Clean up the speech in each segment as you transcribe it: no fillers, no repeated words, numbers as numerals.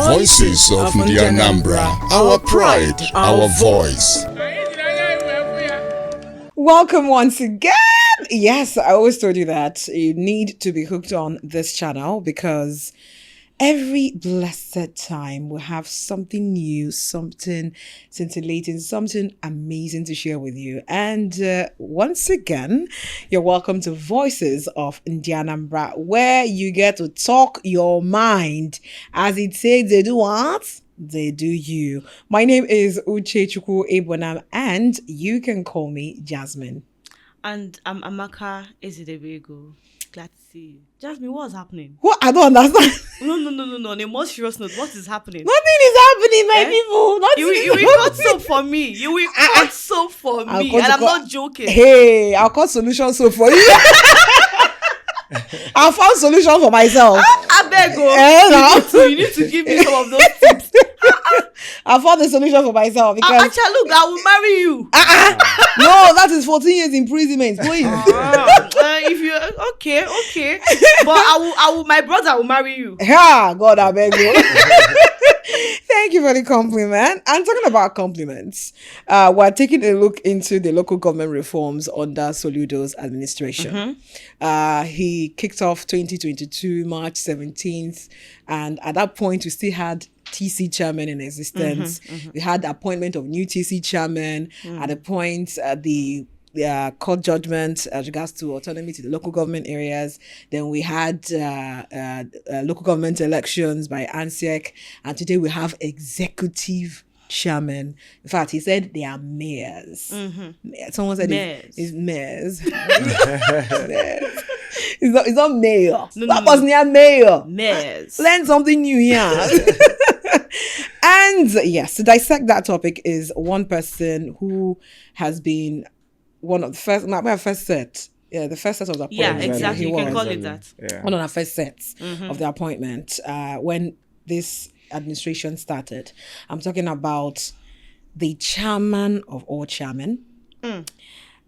Voices of the Anambra, our pride, our voice. Welcome once again. Yes, I always told you that you need to be hooked on this channel because every blessed time we have something new, something scintillating, something amazing to share with you. And once again, you're welcome to Voices of Anambra, where you get to talk your mind. As it says, they do what? They do you. My name is Uche Chukwu Ebonam, and you can call me Jasmine. And I'm Amaka Ezidebego. Glad to see you. Jasmine, what's happening? What? I don't understand. No. On a more serious note, what is happening? Nothing is happening, my people. Nothing You will cut soap for me. You will cut soap for me. And I'm not joking. Hey, I'll cut solution soap for you. I found solution for myself. I beg you need to give me some of those tips. I found the solution for myself because look, I will marry you. No, that is 14 years imprisonment, please. If you okay, but I will. My brother will marry you. Yeah, God, I beg you. Thank you for the compliment. And talking about compliments, we're taking a look into the local government reforms under Soludo's administration. He kicked off 2022, March 17th. And at that point, we still had TC chairman in existence. We had the appointment of new TC chairman. At the point, the court judgment as regards to autonomy to the local government areas. Then we had local government elections by ANSEC. And today we have executive chairman. In fact, he said they are mayors. Someone said it's mayors. Mayors. It's not mayor. That was near mayor. Mayors. Learn something new here. And yes, to dissect that topic is one person who has been one of the first, my first set. Yeah, the first set of the appointment. Yeah, exactly. You can call it that. Yeah. One of the first sets of the appointment when this administration started. I'm talking about the chairman of all chairmen,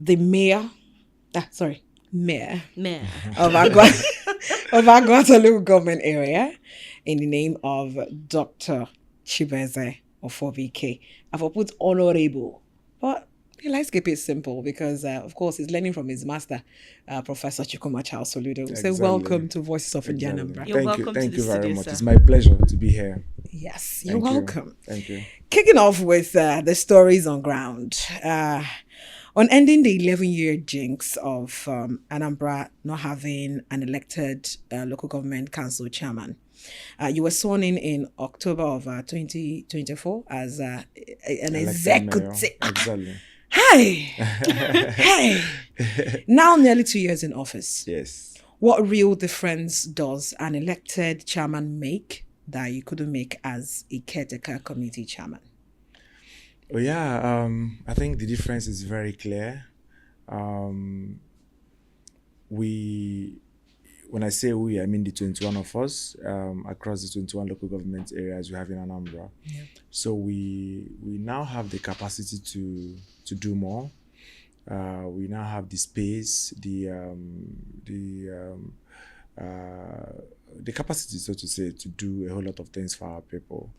the mayor of Aguata local government area in the name of Dr. Chibeze Oforbuike. I've put honorable, but he likes to keep it simple because, of course, he's learning from his master, Professor Chukwuma Charles Soludo. Exactly. So welcome to Voices of Anambra. Thank you very much. It's my pleasure to be here. Yes, you're welcome. Thank you. Kicking off with the stories on ground. On ending the 11-year jinx of Anambra not having an elected local government council chairman, you were sworn in October of 2024 as an executive. Exactly. Hey. Now nearly 2 years in office. Yes. What real difference does an elected chairman make that you couldn't make as a caretaker committee chairman? Oh yeah, I think the difference is very clear. When I say we, I mean the 21 of us across the 21 local government areas we have in Anambra. Yeah. So we now have the capacity to do more. We now have the space, the capacity, so to say, to do a whole lot of things for our people,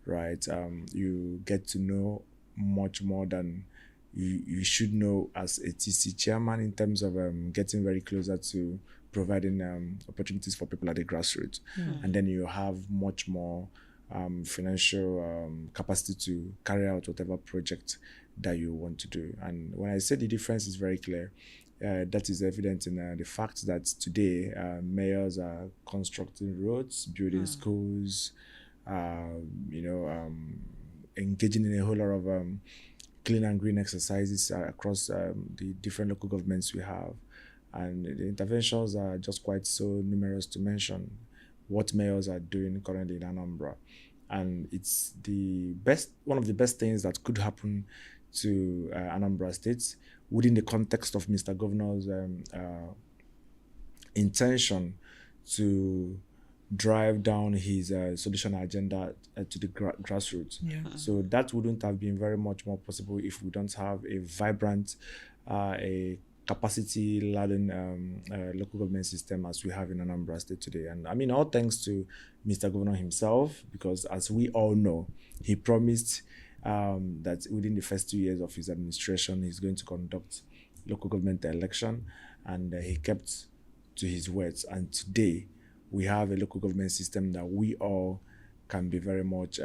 right? You get to know much more than you should know as a TC chairman in terms of getting very closer to providing opportunities for people at the grassroots. And then you have much more financial capacity to carry out whatever project that you want to do. And when I say the difference is very clear, that is evident in the fact that today mayors are constructing roads, building schools, engaging in a whole lot of clean and green exercises across the different local governments we have. And the interventions are just quite so numerous to mention what mayors are doing currently in Anambra. And it's one of the best things that could happen to Anambra State within the context of Mr. Governor's intention to drive down his solution agenda to the grassroots. Yeah. So that wouldn't have been very much more possible if we don't have a vibrant, a capacity laden local government system as we have in Anambra State today. And I mean, all thanks to Mr. Governor himself, because as we all know, he promised that within the first 2 years of his administration, he's going to conduct local government election, and he kept to his words. And today, we have a local government system that we all can be very much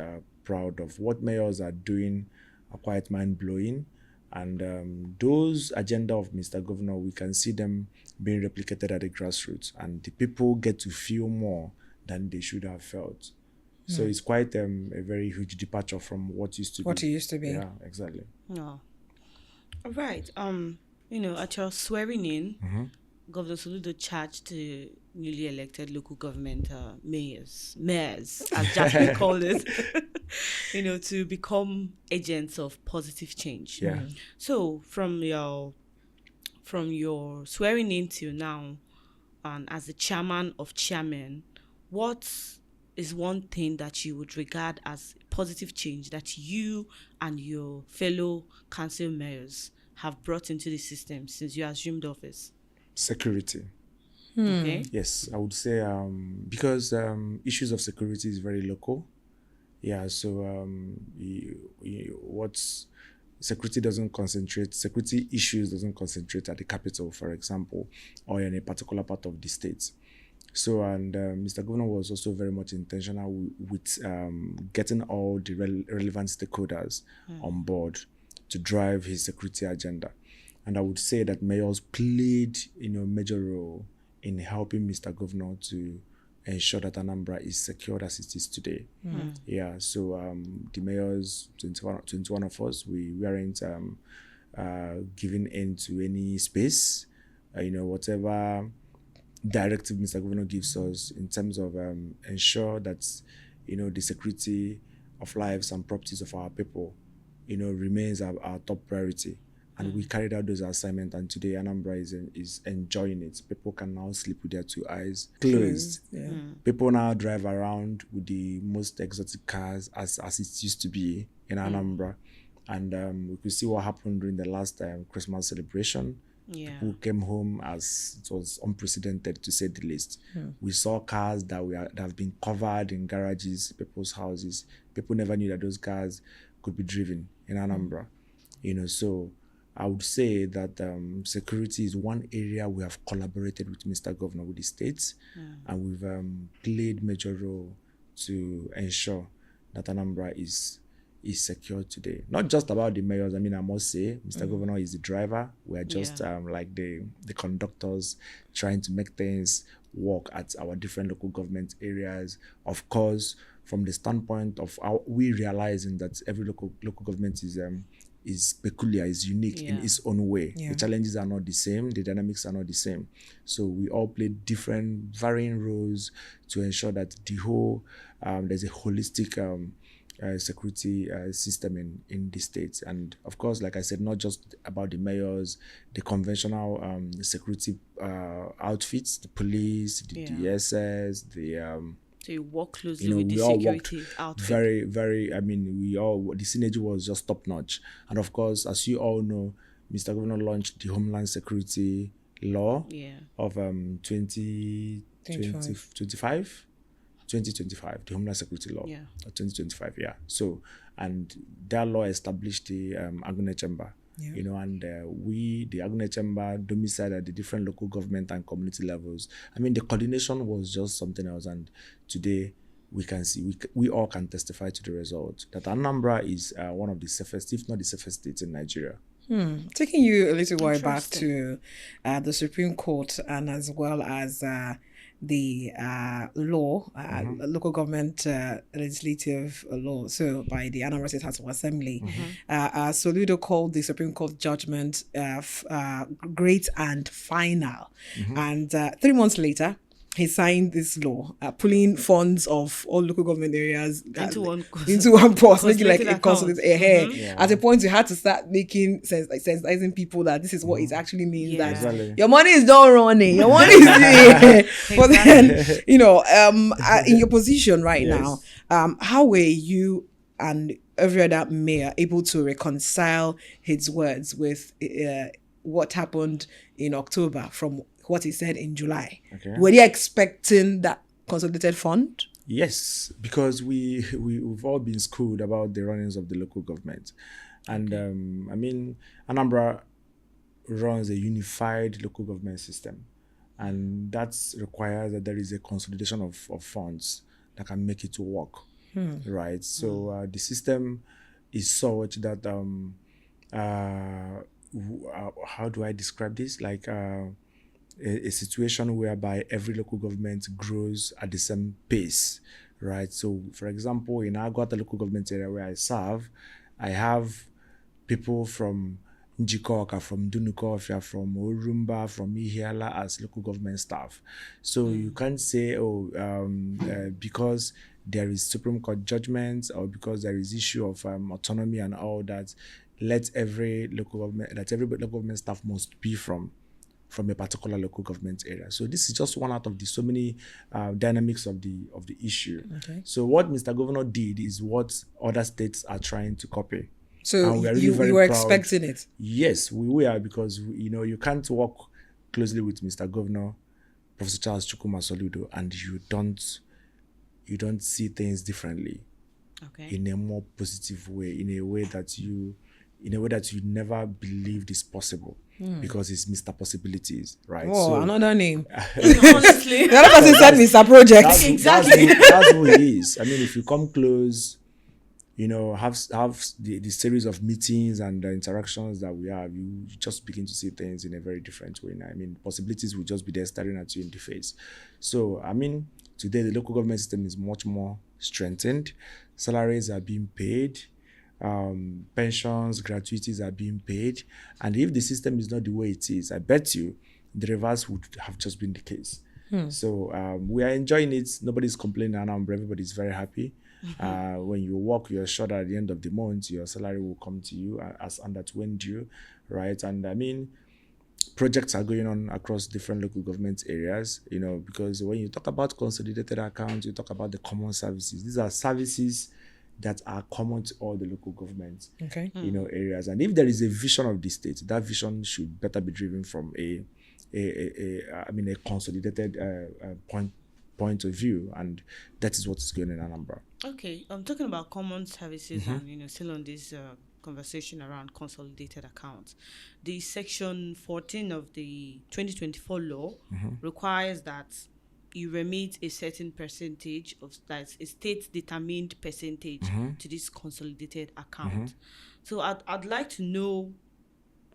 proud of. What mayors are doing are quite mind-blowing. And those agenda of Mr. Governor, we can see them being replicated at the grassroots, and the people get to feel more than they should have felt. So it's quite a very huge departure from what used to be. What it used to be. Yeah, exactly. No. All right. At your swearing in, Governor Soludo charged the newly elected local government mayors, as Jasmine called it, to become agents of positive change. Yeah. So from your swearing in till now, and as the chairman of chairmen, what is one thing that you would regard as positive change that you and your fellow council mayors have brought into the system since you assumed office? Security. Okay. Yes, I would say because issues of security is very local. Yeah, so what's security issues doesn't concentrate at the capital, for example, or in a particular part of the state. So, and Mr. Governor was also very much intentional with getting all the relevant stakeholders on board to drive his security agenda. And I would say that mayors played, a major role in helping Mr. Governor to ensure that Anambra is secured as it is today. Yeah, so the mayors, 21 of us, we weren't giving in to any space. Whatever directive Mr. Governor gives us in terms of ensure that, the security of lives and properties of our people, remains our top priority. And we carried out those assignments, and today Anambra is enjoying it. People can now sleep with their 2 eyes closed. Yeah. People now drive around with the most exotic cars as it used to be in Anambra. And we could see what happened during the last Christmas celebration. Yeah. People came home as it was unprecedented, to say the least. We saw cars that have been covered in garages, people's houses. People never knew that those cars could be driven in Anambra. So I would say that security is one area we have collaborated with Mr. Governor, with the states, and we've played major role to ensure that Anambra is secure today. Not just about the mayors. I must say, Mr. Governor is the driver. We are just like the conductors, trying to make things work at our different local government areas. Of course, from the standpoint of we realizing that every local government is peculiar, is unique in its own way. Yeah. The challenges are not the same, the dynamics are not the same. So we all play different, varying roles to ensure that the whole, there's a holistic security system in the states. And of course, like I said, not just about the mayors, the conventional security outfits, the police, the DSS, So you work closely with the security outfit. Very, very, the synergy was just top notch. And of course, as you all know, Mr. Governor launched the Homeland Security Law of 2025, the Homeland Security Law of 2025, So, and that law established the Aguata Chamber. The Aguata Chamber domiciled at the different local government and community levels. The coordination was just something else. And today, we can see, we all can testify to the result that Anambra is one of the safest, if not the safest states in Nigeria. Taking you a little while back to the Supreme Court, and as well as the law, local government legislative law, so by the Anambra State House of Assembly. Soludo called the Supreme Court judgment great and final. And 3 months later, he signed this law, pulling funds of all local government areas into one purse, making like a consolidated. At a point, you had to start making sense, like sensitizing people that this is what it actually means. That your money is not running, your money is there. But then, in your position right now, how were you and every other mayor able to reconcile his words with what happened in October from what he said in July. Okay. Were they expecting that consolidated fund? Yes, because we've all been schooled about the runnings of the local government. And Anambra runs a unified local government system. And that requires that there is a consolidation of funds that can make it to work. Right? So the system is such that, how do I describe this? Like a situation whereby every local government grows at the same pace, right? So, for example, in Aguata local government area where I serve, I have people from Njikoka, from Dunukofia, from Orumba, from Ihiala as local government staff. So you can't say, because there is Supreme Court judgment or because there is issue of autonomy and all that, every local government staff must be from a particular local government area. So this is just one out of the so many dynamics of the issue. Okay. So what Mr. Governor did is what other states are trying to copy. So And we are really you very were proud. expecting it? Yes, we were, because you can't work closely with Mr. Governor, Professor Charles Chukwuma Soludo, and you don't see things differently. Okay. In a more positive way, in a way that you never believed is possible, because it's Mr. Possibilities, right? Oh, another name. Honestly. The other person said Mr. Project. Exactly. That's who he is. I mean, if you come close, have the series of meetings and the interactions that we have, you just begin to see things in a very different way. I mean, possibilities will just be there staring at you in the face. So, I mean, today the local government system is much more strengthened. Salaries are being paid. Pensions, gratuities are being paid. And if the system is not the way it is, I bet you the reverse would have just been the case. So we are enjoying it. Nobody's complaining, and everybody's very happy. When you work, you're sure that at the end of the month, your salary will come to you as under when due, right? And I mean, projects are going on across different local government areas, because when you talk about consolidated accounts, you talk about the common services. These are services that are common to all the local governments, Okay. areas. And if there is a vision of the state, that vision should better be driven from a consolidated point of view, and that is what is going on in Anambra. Okay, I'm talking about common services and still on this conversation around consolidated accounts. The section 14 of the 2024 law requires that you remit a certain percentage of that, a state determined percentage to this consolidated account. So I'd like to know,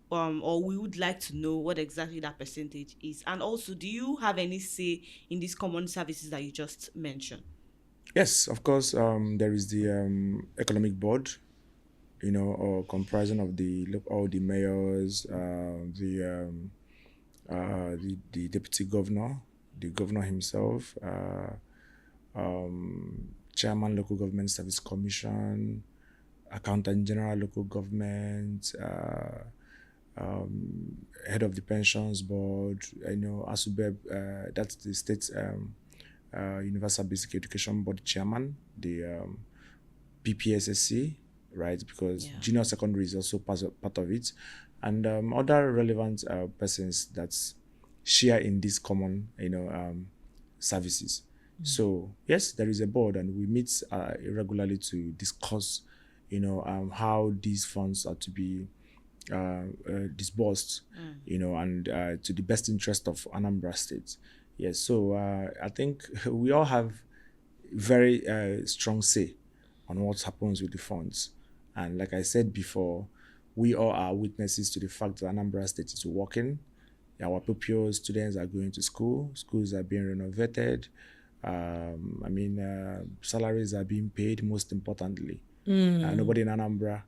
or we would like to know what exactly that percentage is. And also, do you have any say in these common services that you just mentioned? Yes, of course. There is the economic board, or comprising of all the mayors, the deputy governor, the governor himself, chairman local government service commission, accountant general local government, head of the pensions board, ASUBEB, that's the state's universal basic education board chairman, the PPSSC, right? Because junior secondary is also part of it, and other relevant persons that share in these common, services. So yes, there is a board, and we meet regularly to discuss, how these funds are to be disbursed, and to the best interest of Anambra State. Yes, so I think we all have very strong say on what happens with the funds. And like I said before, we all are witnesses to the fact that Anambra State is working. Our pupils, students are going to school. Schools are being renovated. Salaries are being paid, most importantly. Nobody in Anambra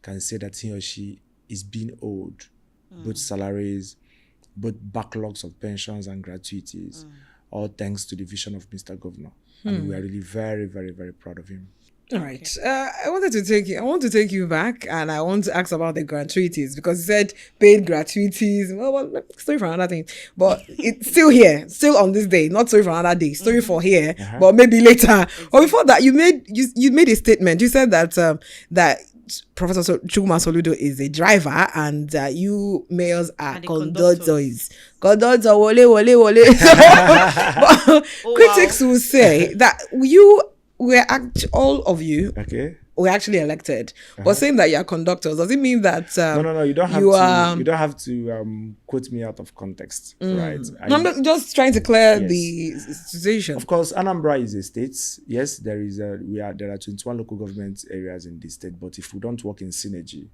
can say that he or she is being owed both salaries, both backlogs of pensions and gratuities, all thanks to the vision of Mr. Governor. And we are really very, very, very proud of him. All right. I want to take you back, and I want to ask about the gratuities, because you said paid gratuities. Well, story for another thing. But it's still here, still on this day, not story for another day, story for here, but maybe later. Or before that, you made a statement. You said that that Professor Chukuma Soludo is a driver, and you mayors are And the conductors. Conductor, wole. But critics will say that all of you Okay. were actually elected, but saying that you are conductors, does it mean that No. You don't have you to. are? You don't have to quote me out of context, right? No, I'm just trying to clear Yes. the situation. Of course, Anambra is a state. Yes, there are 21 local government areas in the state, but if we don't work in synergy,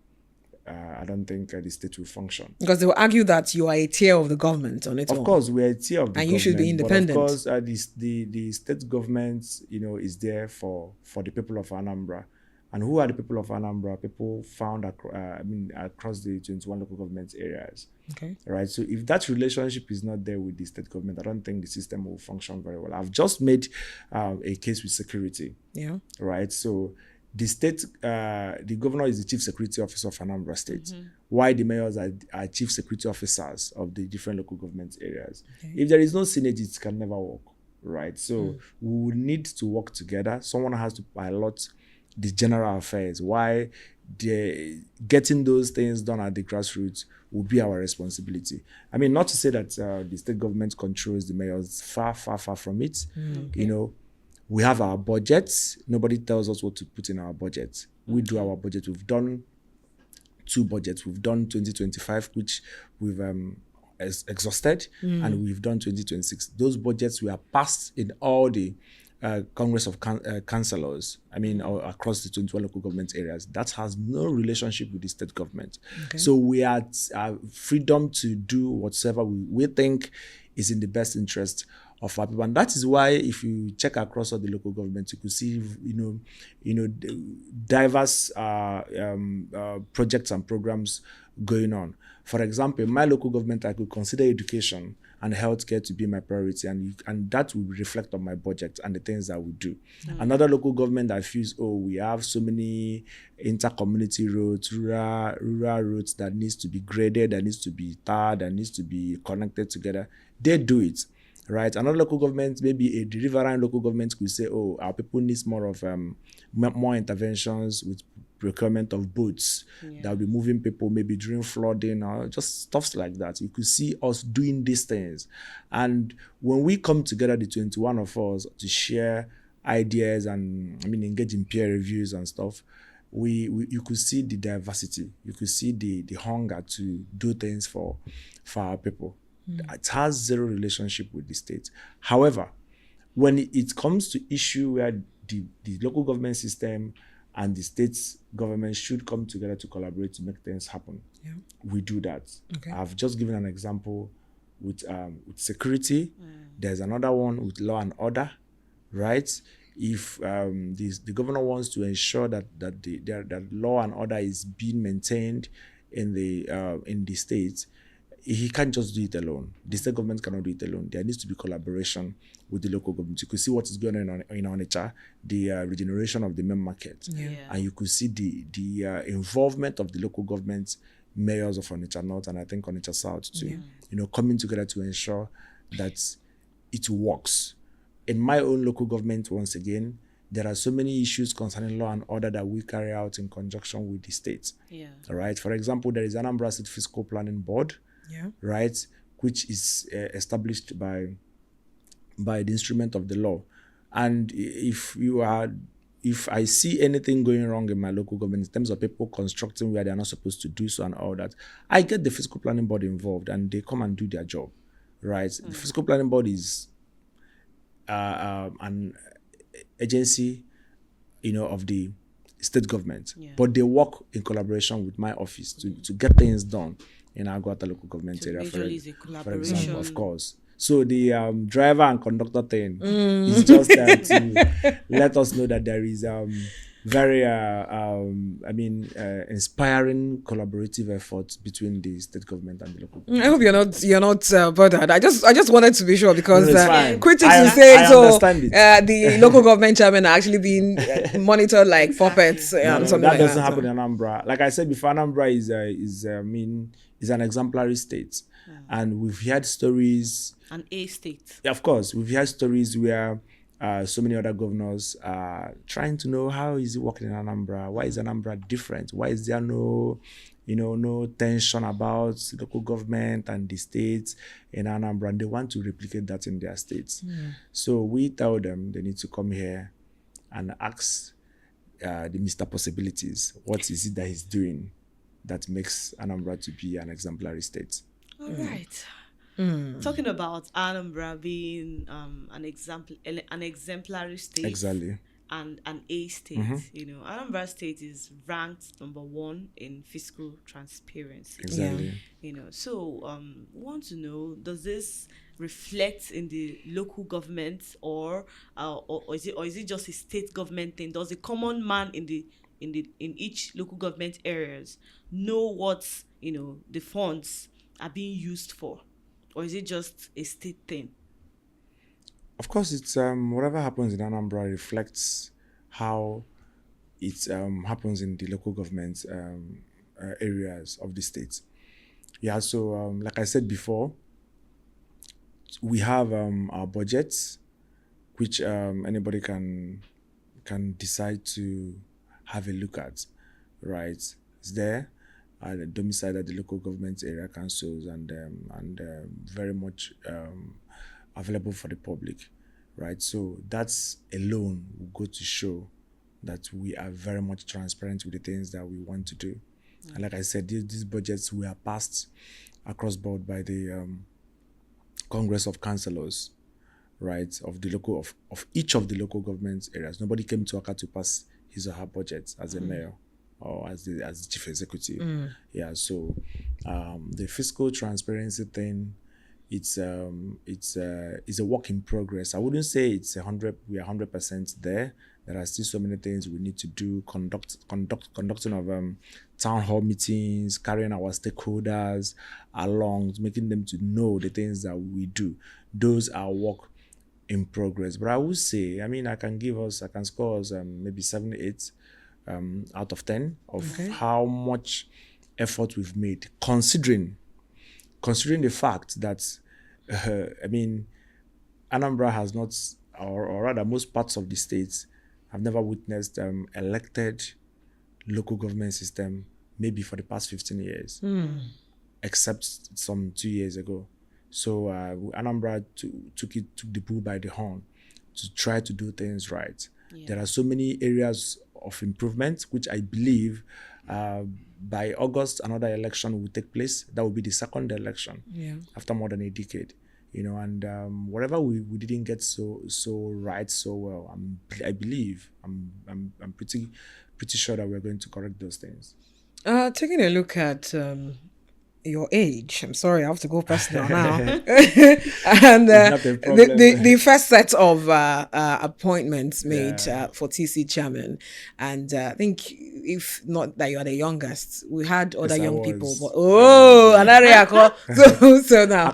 I don't think the state will function. Because they will argue that you are a tier of the government on its own. Of course, we're a tier of the And government, you should be independent. But of course, the state government, is there for the people of Anambra. And who are the people of Anambra? People found across the 21 local government areas. Okay. Right. So if that relationship is not there with the state government, I don't think the system will function very well. I've just made a case with security. Yeah. Right. So the state, the governor is the chief security officer of Anambra State. Why the mayors are chief security officers of the different local government areas. Okay. If there is no synergy, it can never work. Right. So we will need to work together. Someone has to pilot the general affairs. Why getting those things done at the grassroots will be our responsibility. I mean, not to say that the state government controls the mayors. Far from it. Okay. We have our budgets. Nobody tells us what to put in our budget. We do our budget. We've done 2 budgets. We've done 2025, which we've exhausted, and we've done 2026. Those budgets were passed in all the Congress of Councillors, across the 21 local government areas. That has no relationship with the state government. Okay. So we are freedom to do whatsoever we think is in the best interest of our people. And that is why if you check across all the local governments, you could see, diverse projects and programs going on. For example, in my local government, I could consider education and healthcare to be my priority, and that will reflect on my budget and the things that we do. Another local government that feels, we have so many inter-community roads, rural roads that needs to be graded, that needs to be tarred, that needs to be connected together. They do it, right? Another local government, maybe the riverine local government, could say, our people needs more of more interventions with procurement of boats that will be moving people maybe during flooding or just stuff like that. You could see us doing these things. And when we come together, the 21 of us, to share ideas and engage in peer reviews and stuff, you could see the diversity. You could see the hunger to do things for our people. It has zero relationship with the state. However, when it comes to issue where the local government system and the state's government should come together to collaborate to make things happen, we do that. Okay. I've just given an example with security. There's another one with law and order, right? If the governor wants to ensure that law and order is being maintained in the state, he can't just do it alone. The state government cannot do it alone. There needs to be collaboration with the local government. You could see what is going on in Onitsha, the regeneration of the main market. And you could see the involvement of the local government mayors of Onitsha North and I think Onitsha South too, coming together to ensure that it works. In my own local government, once again, there are so many issues concerning law and order that we carry out in conjunction with the state. All right. For example, there is Anambra State Fiscal Planning Board, right, which is established by the instrument of the law. And if I see anything going wrong in my local government in terms of people constructing where they are not supposed to do so and all that, I get the Fiscal Planning Board involved and they come and do their job, right? The Fiscal Planning Board is an agency, of the state government, but they work in collaboration with my office to get things done in Aguata local government area, for example, of course. So the driver and conductor thing is just to let us know that there is very inspiring collaborative efforts between the state government and the local government. I hope you're not bothered. I just wanted to be sure because critics will say the local government chairman are actually being monitored like puppets. That doesn't happen in Anambra. Like I said before, Anambra is an exemplary state, and we've heard stories. An A state. Of course, we've heard stories where So many other governors are trying to know how is it working in Anambra? Why is Anambra different? Why is there no, no tension about local government and the states in Anambra? And they want to replicate that in their states. So we tell them they need to come here and ask the Mr. Possibilities, what is it that he's doing that makes Anambra to be an exemplary state? All right. Talking about Anambra being an example, an exemplary state, Exactly. and an A state. Anambra State is ranked number 1 in fiscal transparency. Exactly. So we want to know, does this reflect in the local government, or is it just a state government thing? Does the common man in each local government areas know what the funds are being used for, or is it just a state thing? Of course, it's whatever happens in Anambra reflects how it happens in the local government areas of the state. Yeah, so like I said before, we have our budgets, which anybody can decide to have a look at, right? It's there, domiciled at the local government area councils, and very much available for the public, right? So that's alone will go to show that we are very much transparent with the things that we want to do. And like I said, these budgets were passed across board by the Congress of Councillors, right, of the local of each of the local government areas. Nobody came to Aka to pass his or her budget as a mayor or as the chief executive. Yeah, so the fiscal transparency thing, it's a work in progress. I wouldn't say it's 100. We are 100% there. There are still so many things we need to do. Conducting of town hall meetings, carrying our stakeholders along, making them to know the things that we do. Those are work in progress. But I would say, I can score us maybe 7, 8 out of 10 of how much effort we've made, considering the fact that Anambra has not, or rather most parts of the states have never witnessed elected local government system maybe for the past 15 years, except some 2 years ago. So Anambra took the bull by the horn to try to do things right. Yeah. There are so many areas of improvement, which I believe by August another election will take place. That will be the second election after more than a decade. And whatever we didn't get so right so well, I believe I'm pretty sure that we're going to correct those things. Taking a look at your age, I'm sorry, I have to go personal now. And the first set of appointments made for TC chairman, and I think if not that you are the youngest, we had other young people. But so now,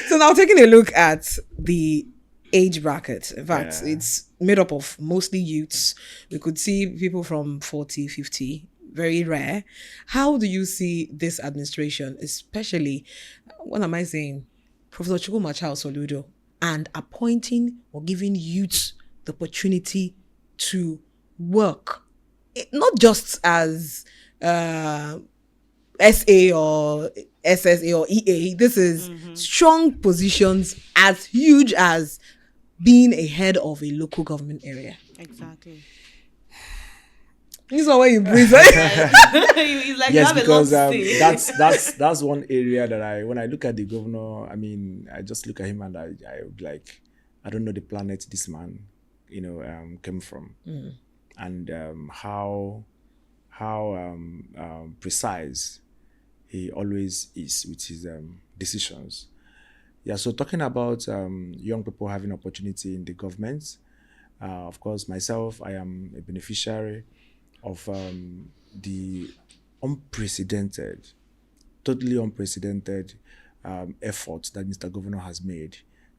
so now taking a look at the age bracket. In fact, it's made up of mostly youths. We could see people from 40, 50. Very rare. How do you see this administration, especially, what am I saying, Professor Chukwu Soludo, and appointing or giving youth the opportunity to work, not just as SA or SSA or EA. This is strong positions as huge as being a head of a local government area. Exactly. This is why you breathe. Yes, because that's one area that when I look at the governor, I just look at him and I would be like, I don't know the planet this man, came from, and how precise he always is with his decisions. Yeah. So talking about young people having opportunity in the government, of course, myself, I am a beneficiary of the totally unprecedented effort that Mr. Governor has made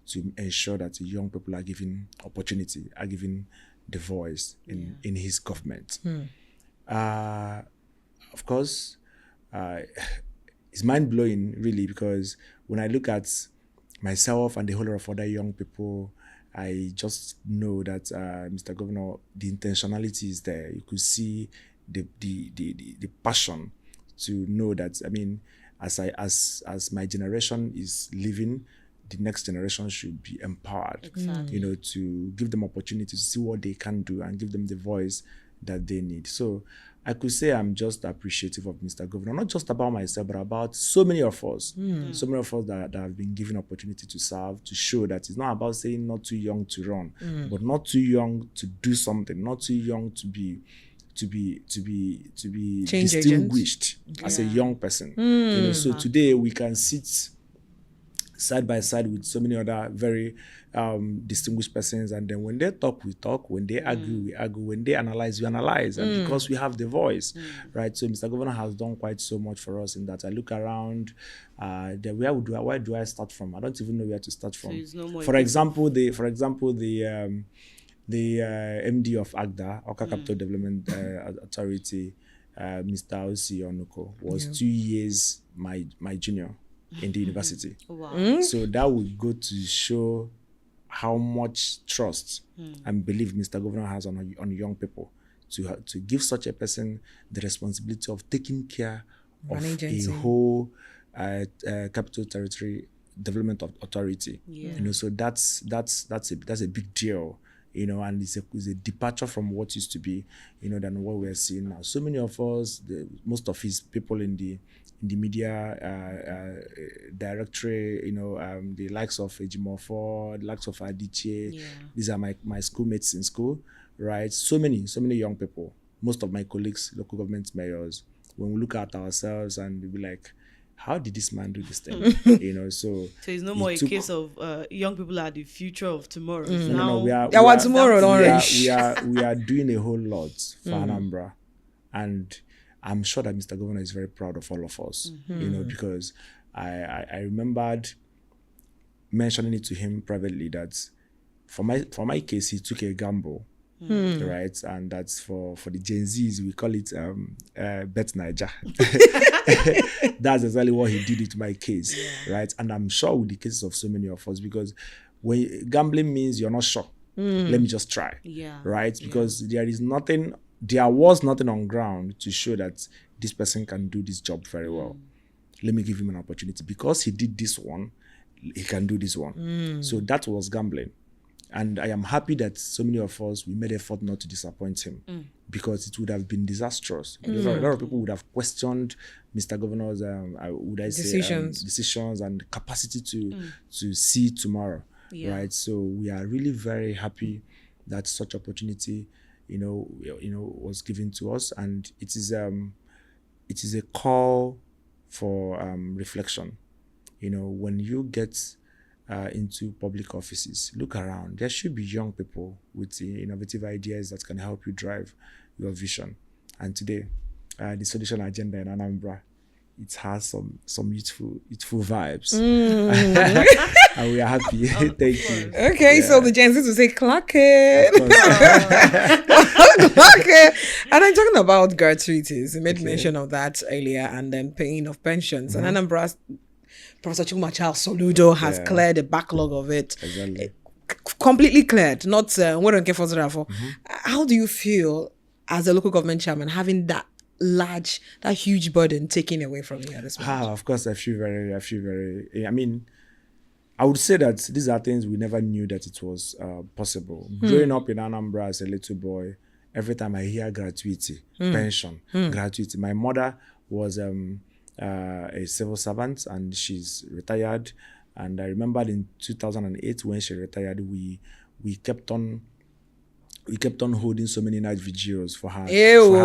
to ensure that young people are given opportunity, are given the voice in his government. Of course, it's mind-blowing, really, because when I look at myself and a whole lot of other young people, I just know that Mr. Governor, the intentionality is there. You could see the passion to know that, I mean, as my generation is living, the next generation should be empowered. Exactly. You know, to give them opportunity to see what they can do and give them the voice that they need. So I could say I'm just appreciative of Mr. Governor, not just about myself, but about so many of us, so many of us that have been given opportunity to serve, to show that it's not about saying not too young to run, but not too young to do something, not too young to be Change distinguished as a young person. You know, so today we can sit side by side with so many other very distinguished persons, and then when they talk, we talk. When they argue, we argue. When they analyze, we analyze. And because we have the voice, right? So Mr. Governor has done quite so much for us in that. I look around. Where do I start from? I don't even know where to start from. there's no more For example, the MD of AGDA, Oka Capital Development Authority, Mr. Osi Onuko, was 2 years my junior in the university. Wow. So that would go to show how much trust and belief Mr. Governor has on young people to give such a person the responsibility of taking care of a whole capital territory development authority. Yeah. You know, so that's a big deal. You know, and it's a departure from what used to be, you know, than what we're seeing now. So many of us, most of his people in the media directory, you know, the likes of Ejimofo, the likes of Adichie, these are my schoolmates in school, right? So many young people. Most of my colleagues, local government mayors, when we look at ourselves and we be like, how did this man do this thing? You know, so it's no more a case of young people are the future of tomorrow. It's no, now we are tomorrow, don't rush. we are doing a whole lot for Anambra, and I'm sure that Mr. Governor is very proud of all of us. You know, because I remembered mentioning it to him privately that for my case he took a gamble. Right, and that's for the Gen Zs, we call it Bet Niger. That's exactly what he did with my case, right? And I'm sure with the cases of so many of us, because when gambling means you're not sure, let me just try, right? Because there was nothing on ground to show that this person can do this job very well. Let me give him an opportunity because he did this one, he can do this one. So that was gambling. And I am happy that so many of us, we made effort not to disappoint him because it would have been disastrous. A lot of people would have questioned Mr. Governor's decisions and capacity to see tomorrow, right? So we are really very happy that such opportunity, you know, was given to us, and it is a call for reflection. You know, when you get into public offices, look around. There should be young people with innovative ideas that can help you drive your vision. And today, the solution agenda in Anambra, it has some youthful vibes, and we are happy. Thank you. Okay, so the Gen Z will say, "Clock it." Clock it. And I'm talking about gratuities. You made mention of that earlier, and then paying of pensions. And Anambra, Professor Chukuma Charles Soludo has cleared the backlog of it. Exactly. Completely cleared. Not How do you feel as a local government chairman having that huge burden taken away from you at this point? Of course, I feel very. I mean, I would say that these are things we never knew that it was possible. Growing up in Anambra as a little boy, every time I hear gratuity, pension, gratuity, my mother was a civil servant and she's retired. And I remember in 2008 when she retired, we kept on holding so many night vigils for her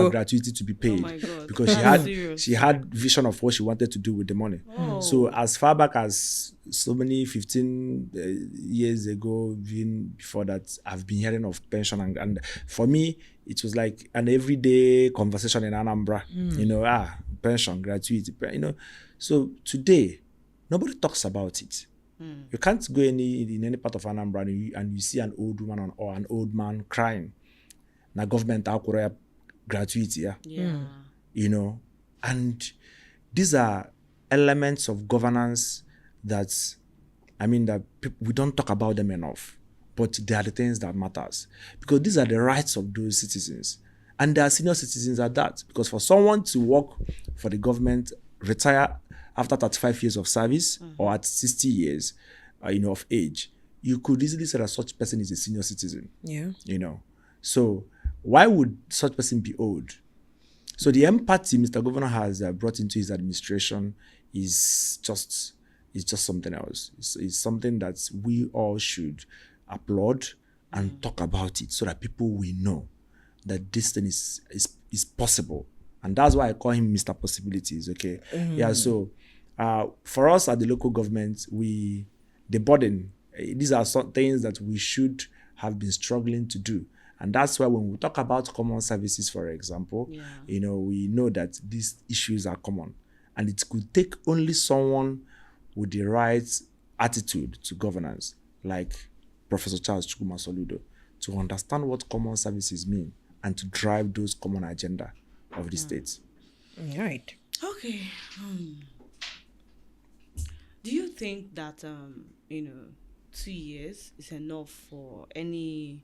gratuity to be paid. Oh my God. Because she had vision of what she wanted to do with the money. So as far back as so many 15 years ago, even before that, I've been hearing of pension, and for me it was like an everyday conversation in Anambra. You know, pension, gratuity, you know. So today nobody talks about it. You can't go in any part of Anambra and you see an old woman or an old man crying. Now government gratuity, you know, and these are elements of governance that I mean that we don't talk about them enough, but they are the things that matters, because these are the rights of those citizens, and they are senior citizens at that. Because for someone to work for the government, retire after 35 years of service or at 60 years, of age, you could easily say that such person is a senior citizen. Yeah. So why would such person be owed? So the empathy Mr. Governor has brought into his administration is just something else. It's something that we all should applaud and talk about it, so that people will know that this thing is possible. And that's why I call him Mr. Possibilities. Okay. Yeah. So for us at the local government, the burden, these are some things that we should have been struggling to do. And that's why when we talk about common services, for example, we know that these issues are common. And it could take only someone with the right attitude to governance, like Professor Charles Chukwuma Soludo, to understand what common services mean and to drive those common agenda of the state. All right. Okay. Do you think that 2 years is enough for any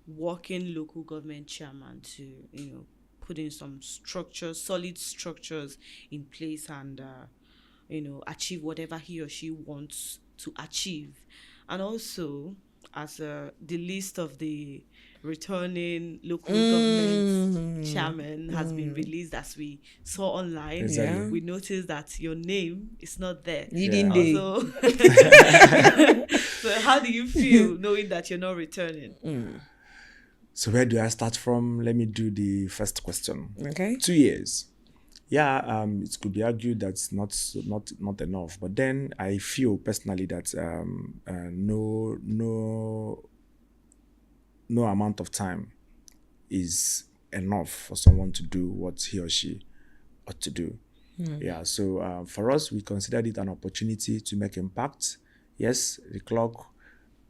working local government chairman to put in some solid structures in place, and achieve whatever he or she wants to achieve? And also, as the list of the returning local government chairman has been released, as we saw online, Exactly. we noticed that your name is not there. Leading day. Also, so how do you feel knowing that you're not returning? So where do I start from? Let me do the first question. Okay. 2 years. Yeah, it could be argued that's not enough. But then I feel personally that no amount of time is enough for someone to do what he or she ought to do. Yeah, so for us, we considered it an opportunity to make impact. Yes, the clock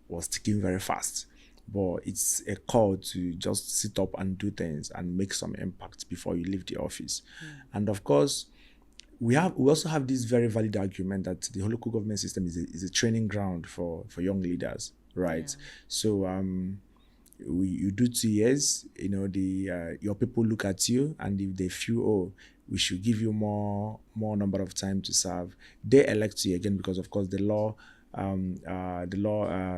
was ticking very fast, but it's a call to just sit up and do things and make some impact before you leave the office. And of course, we also have this very valid argument that the local government system is a training ground for young leaders, right? Yeah. So you do 2 years, your people look at you, and if they feel, we should give you more number of time to serve, they elect you again, because of course the law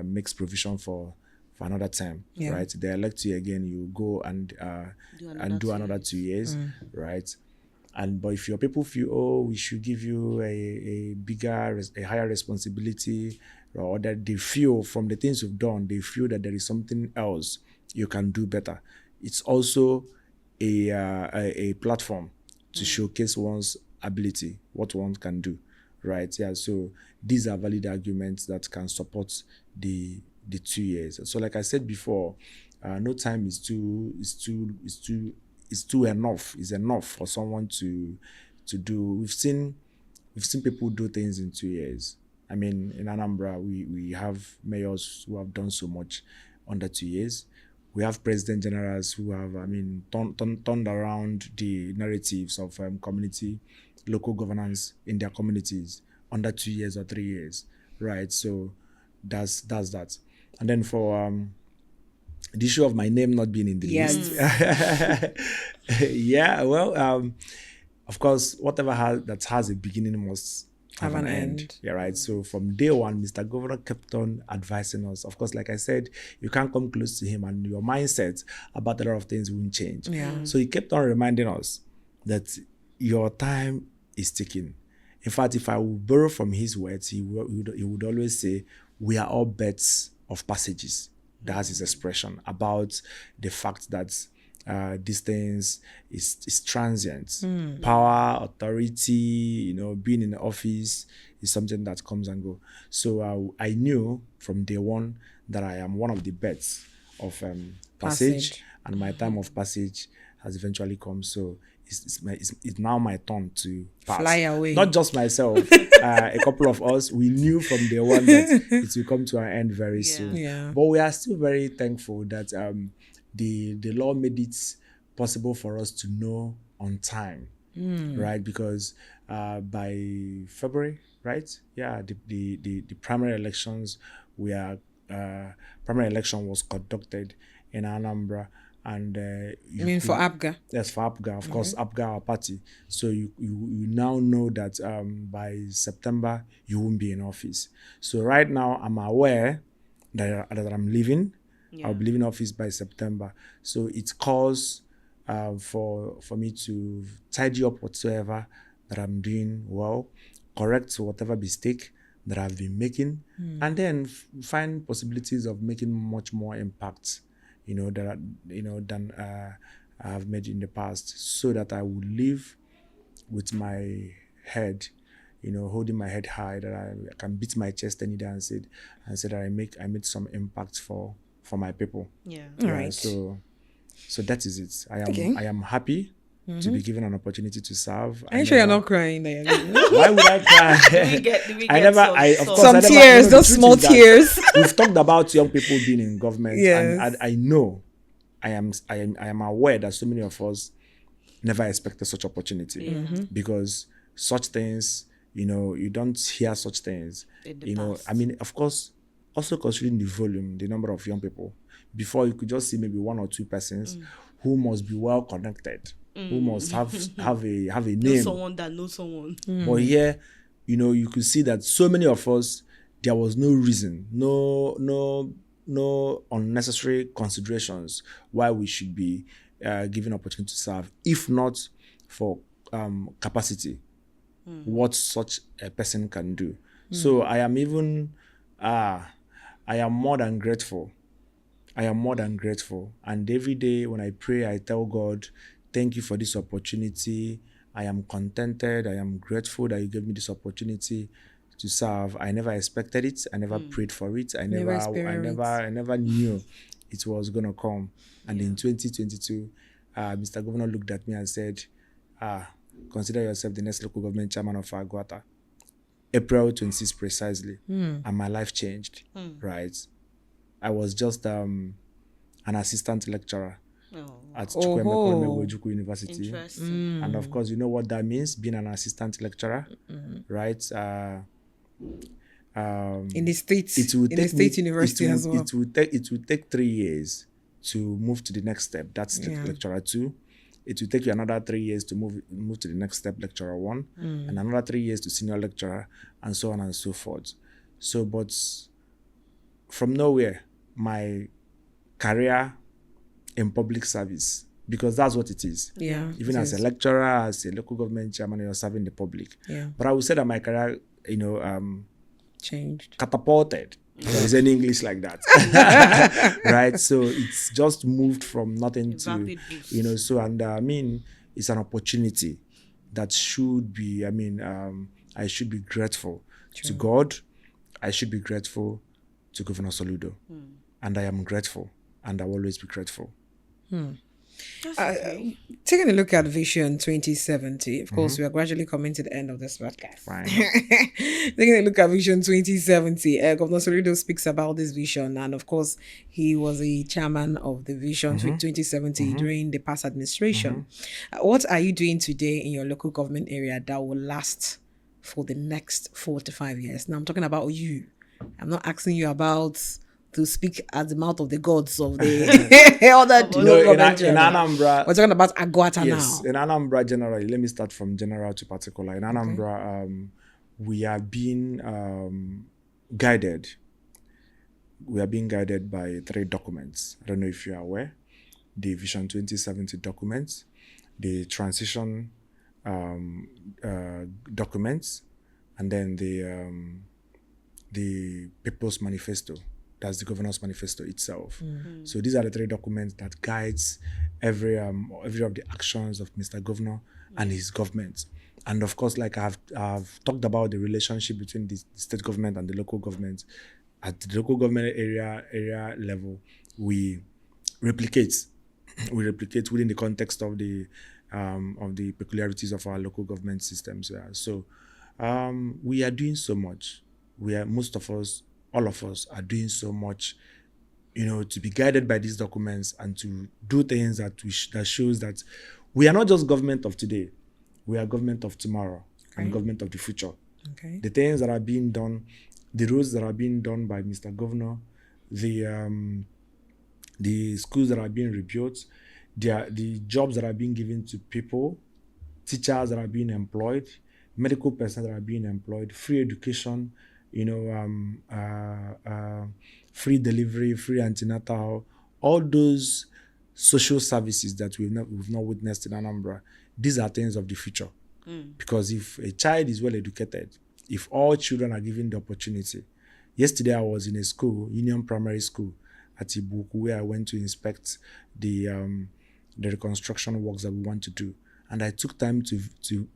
makes provision for another term, right? They elect you again, you go and do another 2 years, right? But if your people feel, we should give you a higher responsibility, or that they feel from the things you've done, they feel that there is something else you can do better, it's also a platform to showcase one's ability, what one can do, right? Yeah. So these are valid arguments that can support the 2 years. So like I said before, no time is enough for someone to do. We've seen people do things in 2 years. I mean, in Anambra, we have mayors who have done so much under 2 years. We have president generals who have, turned around the narratives of community, local governance in their communities under 2 years or 3 years, right? So that's that. And then for the issue of my name not being in the list, yeah, well, of course, whatever that has a beginning must have an end. Yeah, right. So from day one, Mr. Governor kept on advising us. Of course, like I said, you can't come close to him, and your mindset about a lot of things won't change. Yeah. So he kept on reminding us that your time is ticking. In fact, if I would borrow from his words, he would always say, "We are all bets of passages." That's his expression about the fact that these things is transient. Power, authority, being in the office is something that comes and go. So I knew from day one that I am one of the bets of passage, and my time of passage has eventually come. So it's now my turn to pass. Fly away. Not just myself, a couple of us, we knew from day one that it will come to an end very soon. Yeah. But we are still very thankful that the law made it possible for us to know on time, right? Because by February, right? Yeah, the primary elections primary election was conducted in Anambra, and I mean, for ABGA. yes, for APGA, of course, APGA our party. So you now know that by September you won't be in office. So right now I'm aware that I'm leaving. I'll be leaving office by September. So it calls for me to tidy up whatsoever that I'm doing well, correct whatever mistake that I've been making, and then find possibilities of making much more impact, than I have made in the past, so that I would live with my head, holding my head high, that I can beat my chest any day and say that I made some impact for my people. Yeah. All right. So that is it. Okay. I am happy to be given an opportunity to serve. Are you sure you're not crying? That you're leaving? Why would I cry? Do we I get never. some- I of some- course Some I never, tears, the those truth small is that tears. We've talked about young people being in government, Yes. and I know, I am aware that so many of us never expected such opportunity, because such things, you don't hear such things. In the past. I mean, of course, also considering the volume, the number of young people, before you could just see maybe one or two persons who must be well connected, who must have a Know name. someone that knows someone. But here, you could see that so many of us, there was no reason, no unnecessary considerations why we should be given opportunity to serve, if not for capacity, what such a person can do. So I am even, I am more than grateful. I am more than grateful. And every day when I pray, I tell God, thank you for this opportunity. I am contented. I am grateful that you gave me this opportunity to serve. I never expected it. I never prayed for it. I never knew it was gonna come. And in 2022, Mr. Governor looked at me and said, consider yourself the next local government chairman of Aguata. April 26 precisely. And my life changed, right? I was just an assistant lecturer at Chukwuemeka University. Interesting. And of course, you know what that means, being an assistant lecturer, right? In the States, It will in the take State me- University as well. It will take 3 years to move to the next step. That's lecturer 2. It will take you another 3 years to move to the next step, lecturer 1, and another 3 years to senior lecturer, and so on and so forth. So, but from nowhere, my career in public service, because that's what it is. Yeah. Even it as a is. lecturer, as a local government chairman, you're serving the public. Yeah. But I would say that my career, Changed. catapulted. If there is any English like that, right? So it's just moved from nothing to, Rapid boost. So, and I mean, it's an opportunity that should be, I should be grateful to God. I should be grateful to Governor Soludo. And I am grateful, and I will always be grateful. That's okay. Taking a look at Vision 2070, of course, we are gradually coming to the end of this podcast. Fine. Taking a look at Vision 2070, Governor Soludo speaks about this vision, and of course, he was a chairman of the Vision 2070 during the past administration. What are you doing today in your local government area that will last for the next 4 to 5 years? Now, I'm talking about you. I'm not asking you about to speak at the mouth of the gods of the other local government in area. Anambra, We're talking about Aguata yes, now. in Anambra generally, let me start from general to particular. In Anambra, we are being guided. We are being guided by 3 documents. I don't know if you are aware. The Vision 2070 documents, the transition documents, and then the People's Manifesto. That's the Governor's Manifesto itself. So these are the 3 documents that guides every of the actions of Mr. Governor and his government. And of course, like I've talked about the relationship between the state government and the local government. At the local government area level, we replicate. We replicate within the context of the peculiarities of our local government systems. Yeah. So we are doing so much. Most of us, all of us, are doing so much, to be guided by these documents and to do things that that shows that we are not just government of today, we are government of tomorrow and government of the future. Okay. The things that are being done, the roads that are being done by Mr. Governor, the schools that are being rebuilt, the jobs that are being given to people, teachers that are being employed, medical personnel that are being employed, free education, free delivery, free antenatal, all those social services that we've not witnessed in Anambra. These are things of the future. Because if a child is well educated, if all children are given the opportunity. Yesterday I was in a school, Union Primary School at Ibuku, where I went to inspect the reconstruction works that we want to do. And I took time to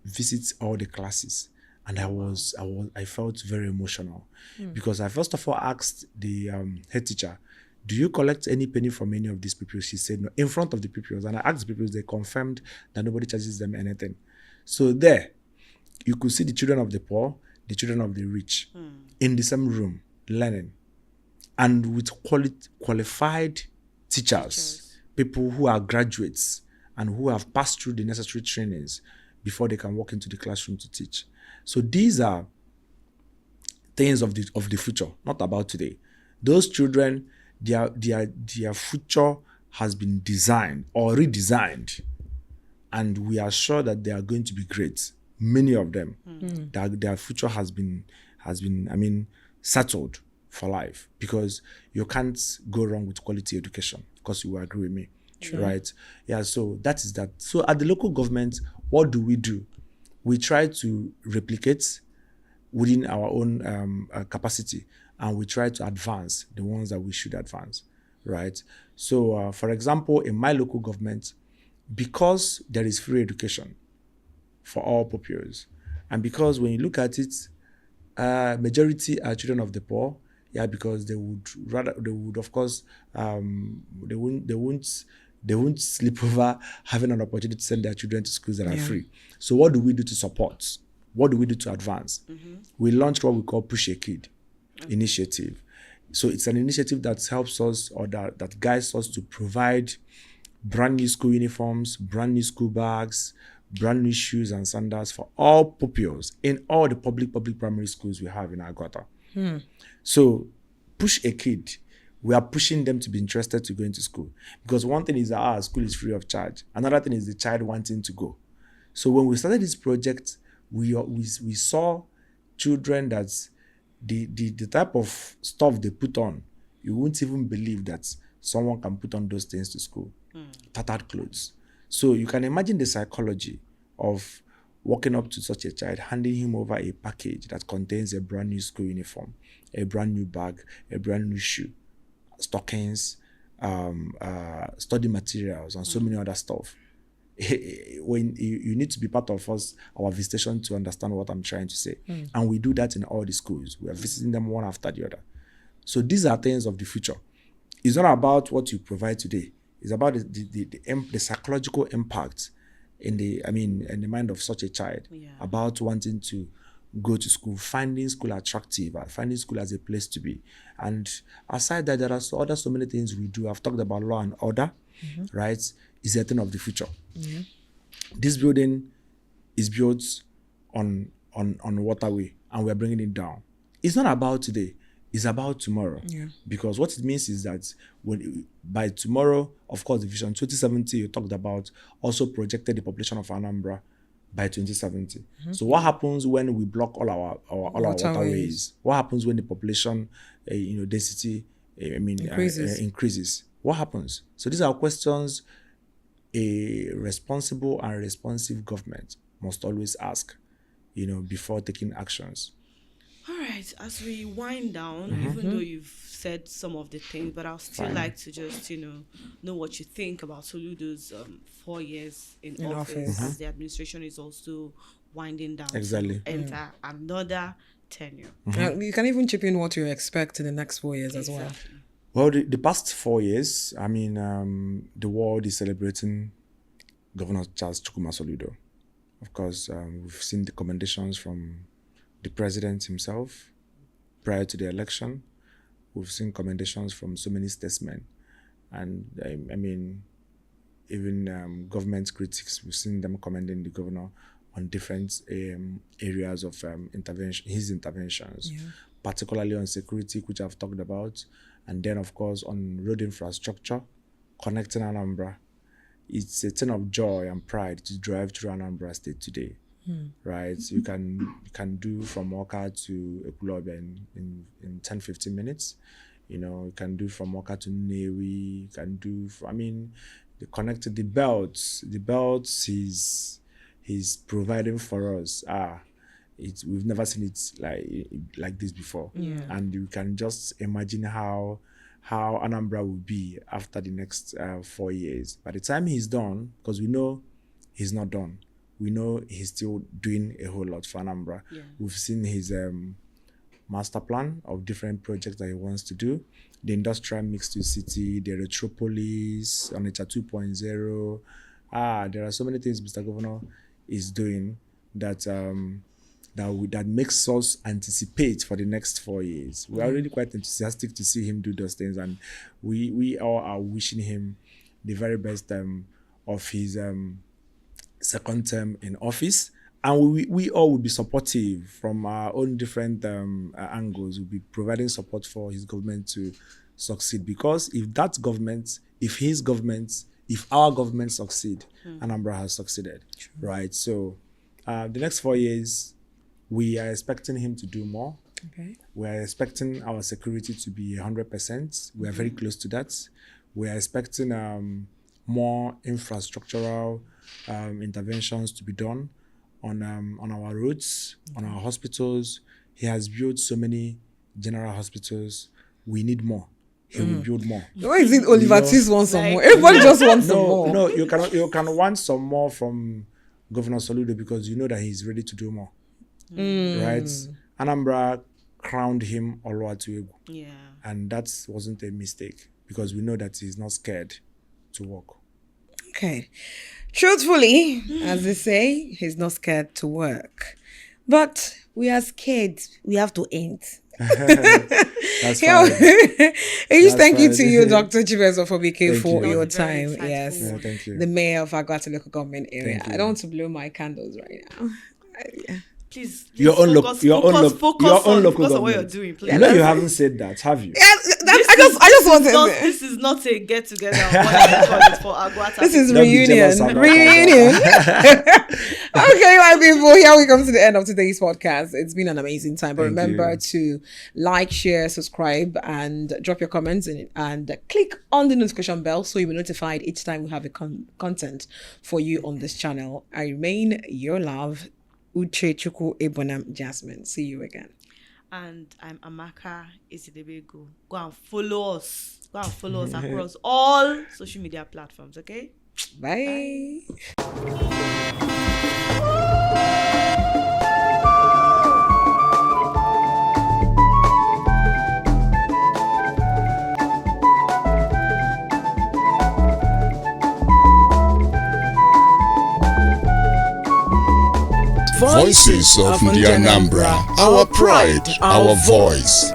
visit all the classes. And I felt very emotional because I first of all asked the head teacher, do you collect any penny from any of these pupils? She said no, in front of the pupils. And I asked the pupils, they confirmed that nobody charges them anything. So there, you could see the children of the poor, the children of the rich in the same room learning, and with qualified teachers, people who are graduates and who have passed through the necessary trainings before they can walk into the classroom to teach. So these are things of the future, not about today. Those children, their future has been designed or redesigned, and we are sure that they are going to be great. Many of them, their future has been, settled for life, because you can't go wrong with quality education, because you will agree with me, right? Yeah, so that is that. So at the local government, what do? We try to replicate within our own capacity, and we try to advance the ones that we should advance, right? So, for example, in my local government, because there is free education for all pupils, and because when you look at it, majority are children of the poor, because they would of course, they won't sleep over having an opportunity to send their children to schools that are free. So what do we do to support? What do we do to advance? We launched what we call Push a Kid initiative. So it's an initiative that helps us, or that guides us to provide brand new school uniforms, brand new school bags, brand new shoes and sandals for all pupils in all the public primary schools we have in Aguata. So Push a Kid, we are pushing them to be interested to go into school, because one thing is that our school is free of charge. Another thing is the child wanting to go. So when we started this project, we saw children that the type of stuff they put on, you wouldn't even believe that someone can put on those things to school. Tattered clothes. So you can imagine the psychology of walking up to such a child, handing him over a package that contains a brand new school uniform, a brand new bag, a brand new shoe, stockings, study materials, and so many other stuff. When you need to be part of our visitation to understand what I'm trying to say. And we do that in all the schools. We are visiting them one after the other. So these are things of the future. It's not about what you provide today. It's about the psychological impact in the mind of such a child about wanting to go to school, finding school attractive, finding school as a place to be. And aside that, there are so many things we do. I've talked about law and order, right? It's a thing of the future. This building is built on waterway, and we're bringing it down. It's not about today. It's about tomorrow. Because what it means is that by tomorrow, of course, the Vision 2070 you talked about also projected the population of Anambra by 2070. So what happens when we block all our waterways? What happens when the population, density, increases? What happens? So these are questions a responsible and responsive government must always ask, before taking actions. All right, as we wind down, even though you've said some of the things, but I'll still like to just, know what you think about Soludo's 4 years in office, as the administration is also winding down Exactly. to enter another tenure. You can even chip in what you expect in the next 4 years as well. Well, the past 4 years, the world is celebrating Governor Charles Chukwuma Soludo. Of course, we've seen the commendations from the president himself prior to the election. We've seen commendations from so many statesmen, and even government critics. We've seen them commending the governor on different areas of intervention, his interventions, particularly on security, which I've talked about, and then of course on road infrastructure, connecting Anambra. It's a thing of joy and pride to drive through Anambra State today, right? You can do from Oka to Ekulobia in 10-15 minutes. You can do from Oka to Newi. You can do, the belts. The belts he's providing for us. We've never seen it like this before, and you can just imagine how Anambra will be after the next 4 years. By the time he's done, because we know he's not done, we know he's still doing a whole lot for Anambra. We've seen his master plan of different projects that he wants to do. The industrial mixed-use city, the Retropolis, Onitsha 2.0. There are so many things Mr. Governor is doing that that makes us anticipate for the next 4 years. We are really quite enthusiastic to see him do those things, and we all are wishing him the very best of his second term in office. And we all will be supportive from our own different angles. We'll be providing support for his government to succeed. Because if our government succeed, Anambra has succeeded, right? So the next 4 years, we are expecting him to do more. Okay. We are expecting our security to be 100%. We are very close to that. We are expecting more infrastructural interventions to be done on our roads, on our hospitals. He has built so many general hospitals. We need more. He will build more. Why is it Oliver Twist wants some more? Everybody just wants some more. No, you can want some more from Governor Soludo because you know that he's ready to do more. Right? Anambra crowned him Oluwatuegwu. Yeah. And that wasn't a mistake because we know that he's not scared to work. Okay. Truthfully, as they say, he's not scared to work. But we are scared. We have to end. That's A huge thank you to you, Dr. Achievemet Oforbuike, for you. your Very time. insightful. Yes. Yeah, thank you. The mayor of Aguata local government area. Thank you. I don't want to blow my candles right now. Please Your own focus local on what you're government. doing, please. I know you haven't said that, have you? Yeah, I just want to. This is not a get together. What for Aguata. This is Don't be jealous, reunion. I'm not Reunion. Okay, my people, here we come to the end of today's podcast. It's been an amazing time. But Thank remember you. to like, share, subscribe, and drop your comments and click on the notification bell so you'll be notified each time we have a content for you on this channel. I remain your love, Uche Chukwu Ebonam Jasmine. See you again. And I'm Amaka Isidebego. Go and follow us. Go and follow us across all social media platforms, okay? Bye. Voices of the Anambra, our pride, our voice.